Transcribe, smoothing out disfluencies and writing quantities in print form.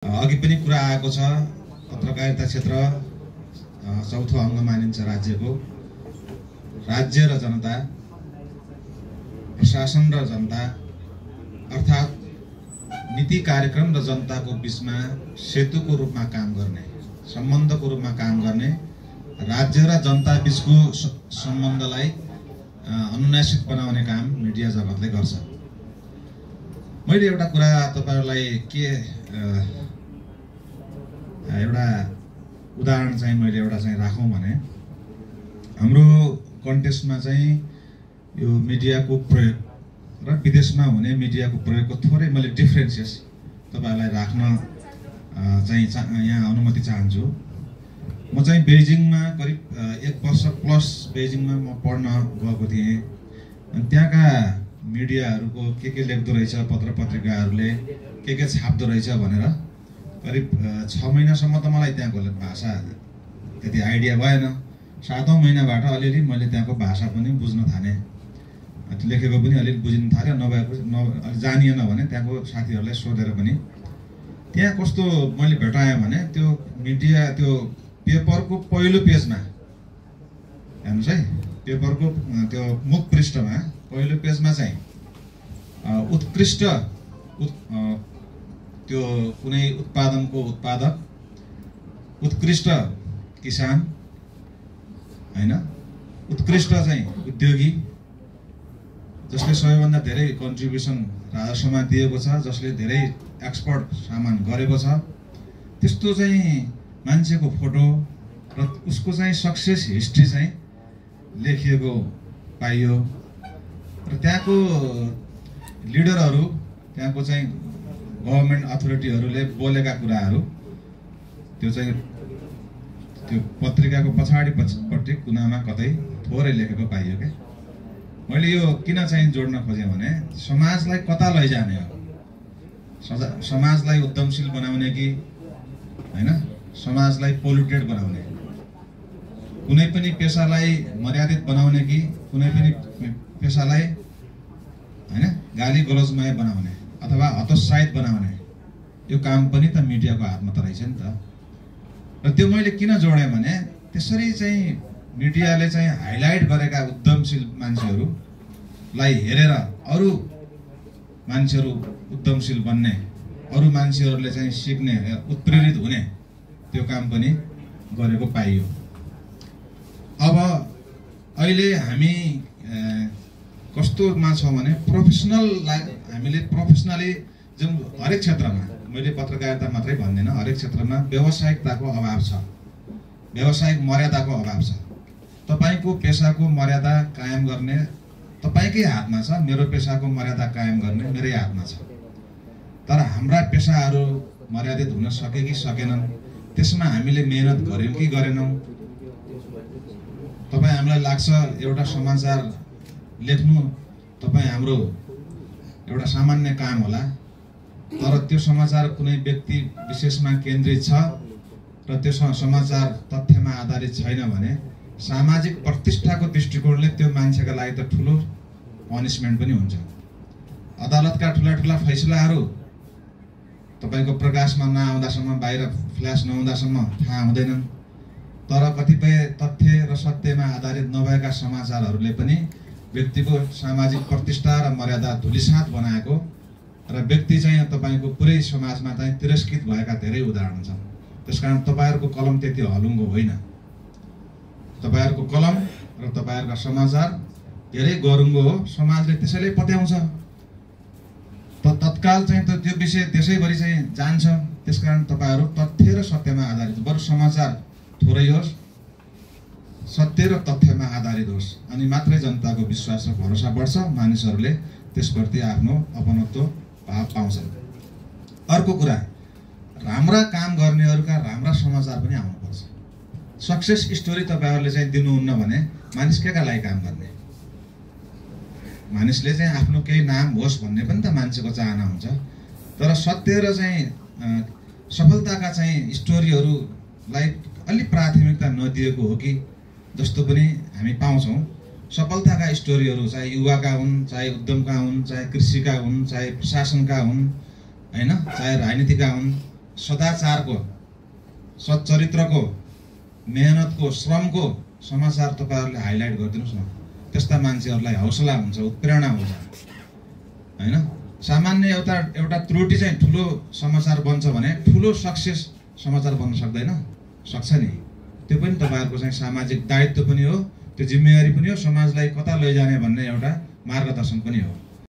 अघि पनि कुरा आएको छ पत्रकारिता क्षेत्र चौथो अङ्ग मानिन्छ राज्यको। राज्य र जनता, प्रशासन र जनता अर्थात् नीति कार्यक्रम र जनताको बीचमा सेतुको रूपमा काम गर्ने, सम्बन्धको रूपमा काम गर्ने, राज्य र जनता बीचको सम्बन्धलाई अनुनासिक बनाउने काम मिडिया जगतले गर्छ। मैले एउटा कुरा तपाईहरुलाई एउटा उदाहरण चाहिँ मैले एउटा चाहिँ राखौं भने हाम्रो कन्टेक्स्टमा चाहिँ यो मिडियाको प्रयोग र विदेशमा हुने मिडियाको प्रयोगको थोरै मैले डिफरेन्सेस तपाईहरुलाई राख्न चाहिँ यहाँ अनुमति चाहन्छु। म चाहिँ बेजिङमा करिब 1 वर्ष प्लस बेजिङमा म पढ्न गएको थिएँ। अनि त्यहाँका मिडियाहरुको के लेख्दो रहेछ, पत्रपत्रिकाहरुले के छाप्दो रहेछ भनेर करिब 6 महिनासम्म त मलाई त्यहाँको भाषा त्यति आइडिया भएन। 7औं महिनाबाट अलिअलि मैले त्यहाँको भाषा पनि बुझ्न थालेँ, लेखेको पनि अलिअलि बुझ्न थाल्यो। नभएको जानिएन भने त्यहाँको साथीहरुलाई सोधेर पनि त्यहाँ कस्तो मैले भेटाएँ भने त्यो मिडिया त्यो पेपरको पहिलो पेजमा हेर्नुस् है, पेपरको त्यो मुख पृष्ठमा पहिलो पेजमा चाहिँ उत्कृष्ट त्यो कुनै उत्पादनको उत्पादक, उत्कृष्ट किसान हैन, उत्कृष्ट चाहिँ उद्योगी जसले सबैभन्दा धेरै कन्ट्रिब्युसन राजस्वमा दिएको छ, जसले धेरै एक्सपोर्ट सामान गरेको छ, त्यस्तो चाहिँ मान्छेको फोटो र उसको चाहिँ सक्सेस हिस्ट्री चाहिँ लेखिएको पाइयो। र त्यहाँको लिडरहरु, त्यहाँको चाहिँ गभर्नमेन्ट अथोरिटीहरुले बोलेका कुराहरु त्यो चाहिँ त्यो पत्रिकाको पछाडिपट्टि कुनामा कतै थोरै लेखेको पाइयो के। मैले यो किन चाहिँ जोड्न खोजेँ भने समाजलाई कता लैजाने हो, समाजलाई उद्यमशील बनाउने कि हैन, समाजलाई पोल्युटेड बनाउने, कुनै पनि पेशालाई मर्यादित बनाउने कि कुनै पनि पेशालाई हैन गाली गलौजमय बनाउने अथवा हतोत्साहित बनाउने, यो काम पनि त मिडियाको हातमा त रहेछ नि त। र त्यो मैले किन जोडेँ भने त्यसरी चाहिँ मिडियाले चाहिँ हाइलाइट गरेका उद्यमशील मान्छेहरुलाई हेरेर अरु मान्छेहरु उद्यमशील बन्ने, अरु मान्छेहरुले चाहिँ सिक्ने, उत्प्रेरित हुने त्यो काम पनि गरेको पाइयो। अब अहिले हामी कस्तोमा छौं भने हामीले प्रोफेसनली जुन हरेक क्षेत्रमा, मैले पत्रकारिता मात्रै भन्दिन, हरेक क्षेत्रमा व्यावसायिकताको अभाव छ, व्यावसायिक मर्यादाको अभाव छ। तपाईको पेशाको मर्यादा कायम गर्ने तपाईकै हातमा छ, मेरो पेशाको मर्यादा कायम गर्ने मेरै हातमा छ। तर हाम्रा पेशाहरु मर्यादित हुन सके कि सकेनन्, त्यसमा हामीले मेहनत गर्यौं कि गरेनौं। तपाई हामीलाई लाग्छ एउटा समाचार लेख्नु तपाई हाम्रो एउटा सामान्य काम होला, तर त्यो समाचार कुनै व्यक्ति विशेषमा केन्द्रित छ र त्यो समाचार तथ्यमा आधारित छैन भने सामाजिक प्रतिष्ठाको दृष्टिकोणले त्यो मान्छेका लागि त ठूलो पनिशमेन्ट पनि हुन्छ। अदालतका ठूला फैसलाहरू तपाईको प्रकाशमा नआउँदासम्म, बाहिर फ्ल्यास नहुँदासम्म थाहा हुँदैनन्। तर कतिपय तथ्य र सत्यमा आधारित नभएका समाचारहरूले पनि व्यक्तिको सामाजिक प्रतिष्ठा र मर्यादा धुलिसात बनाएको र व्यक्ति चाहिँ तपाईको पुरै समाजमा चाहिँ तिरस्कृत भएका धेरै उदाहरण छन्। त्यसकारण तपाईहरुको कलम त्यति हलुङ्गो होइन, तपाईहरुको कलम र तपाईहरुका समाचार धेरै गरुङ्गो हो। समाजले त्यसैले पत्याउँछ, तत्काल चाहिँ त्यो विषय त्यसैभरि चाहिँ जान्छ। त्यसकारण तपाईहरु तथ्य र सत्यमा आधारित, बरु समाचार थोरै होस्, सत्य र तथ्यमा आधारित होस्, अनि मात्रै जनताको विश्वास र भरोसा बढ्छ, मानिसहरूले त्यसप्रति आफ्नो अपनत्व भाव पाउँछन्। अर्को कुरा, राम्रा काम गर्नेहरुका राम्रा समाचार पनि आउनुपर्छ। सक्सेस स्टोरी तपाईहरुले चाहिँ दिनुहुन्न भने मानिस केका लागि काम गर्ने? मानिसले चाहिँ आफ्नो केही नाम होस् भन्ने पनि त मान्छेको चाहना हुन्छ। तर सत्य र चाहिँ सफलताका चाहिँ स्टोरीहरुलाई अलि प्राथमिकता नदिएको हो कि जस्तो पनि हामी पाउँछौं। सफलताका स्टोरीहरु चाहे युवाका हुन्, चाहे उद्यमका हुन्, चाहे कृषिका हुन्, चाहे प्रशासनका हुन्, हैन, चाहे राजनीतिका हुन्, सदाचारको, सच्चरित्रको, मेहनतको, श्रमको समाचार तपाईहरुले हाइलाइट गरिदिनुस् न। त्यस्ता मान्छेहरुलाई हौसला हुन्छ, उत्प्रेरणा हुन्छ हैन। सामान्य एउटा त्रुटि चाहिँ ठुलो समाचार बन्छ भने ठुलो सक्सेस समाचार बन्न सक्दैन, सक्छ नि। त्यो पनि तपाईहरुको चाहिँ सामाजिक दायित्व पनि हो, त्यो जिम्मेवारी पनि हो, समाजलाई कता लैजाने भन्ने एउटा मार्गदर्शन पनि हो।